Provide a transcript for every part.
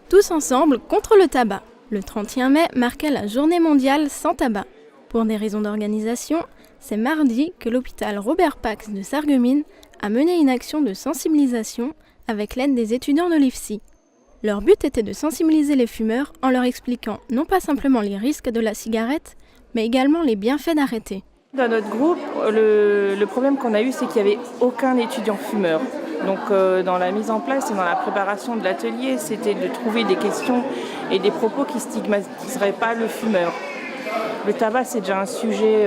Tous ensemble contre le tabac. Le 31 mai marquait la journée mondiale sans tabac. Pour des raisons d'organisation, c'est mardi que l'hôpital Robert Pax de Sarreguemines a mené une action de sensibilisation avec l'aide des étudiants de l'IFSI. Leur but était de sensibiliser les fumeurs en leur expliquant non pas simplement les risques de la cigarette, mais également les bienfaits d'arrêter. Dans notre groupe, le problème qu'on a eu, c'est qu'il n'y avait aucun étudiant fumeur. Donc dans la mise en place et dans la préparation de l'atelier, c'était de trouver des questions et des propos qui ne stigmatiseraient pas le fumeur. Le tabac, c'est déjà un sujet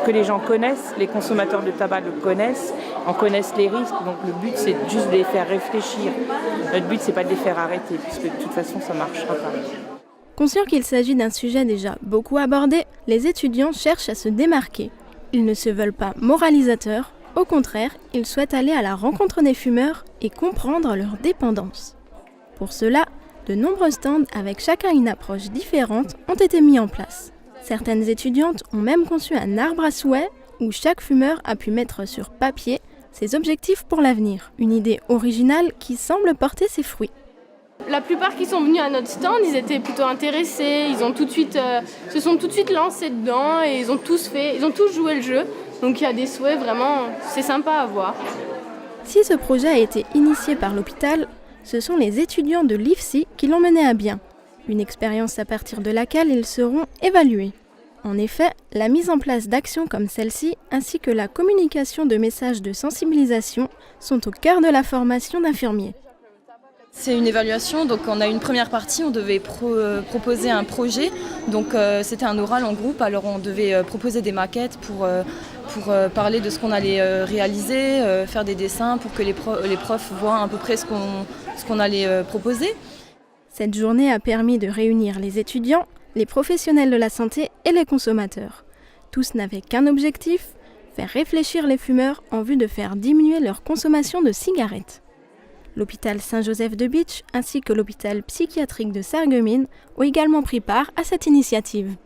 que les gens connaissent, les consommateurs de tabac le connaissent, en connaissent les risques, donc le but c'est juste de les faire réfléchir. Notre but c'est pas de les faire arrêter, puisque de toute façon ça ne marchera pas. Conscients qu'il s'agit d'un sujet déjà beaucoup abordé, les étudiants cherchent à se démarquer. Ils ne se veulent pas moralisateurs, au contraire, ils souhaitent aller à la rencontre des fumeurs et comprendre leur dépendance. Pour cela, de nombreux stands avec chacun une approche différente ont été mis en place. Certaines étudiantes ont même conçu un arbre à souhait où chaque fumeur a pu mettre sur papier ses objectifs pour l'avenir. Une idée originale qui semble porter ses fruits. La plupart qui sont venus à notre stand, ils étaient plutôt intéressés, ils ont se sont tout de suite lancés dedans et ils ont tous joué le jeu. Donc il y a des souhaits vraiment, c'est sympa à voir. Si ce projet a été initié par l'hôpital, ce sont les étudiants de l'IFSI qui l'ont mené à bien. Une expérience à partir de laquelle ils seront évalués. En effet, la mise en place d'actions comme celle-ci, ainsi que la communication de messages de sensibilisation, sont au cœur de la formation d'infirmiers. C'est une évaluation, donc on a une première partie, on devait proposer un projet, donc c'était un oral en groupe, alors on devait proposer des maquettes pour parler de ce qu'on allait réaliser, faire des dessins pour que les profs voient à peu près ce qu'on allait proposer. Cette journée a permis de réunir les étudiants, les professionnels de la santé et les consommateurs. Tous n'avaient qu'un objectif, faire réfléchir les fumeurs en vue de faire diminuer leur consommation de cigarettes. L'hôpital Saint-Joseph de Bitche ainsi que l'hôpital psychiatrique de Sarreguemines ont également pris part à cette initiative.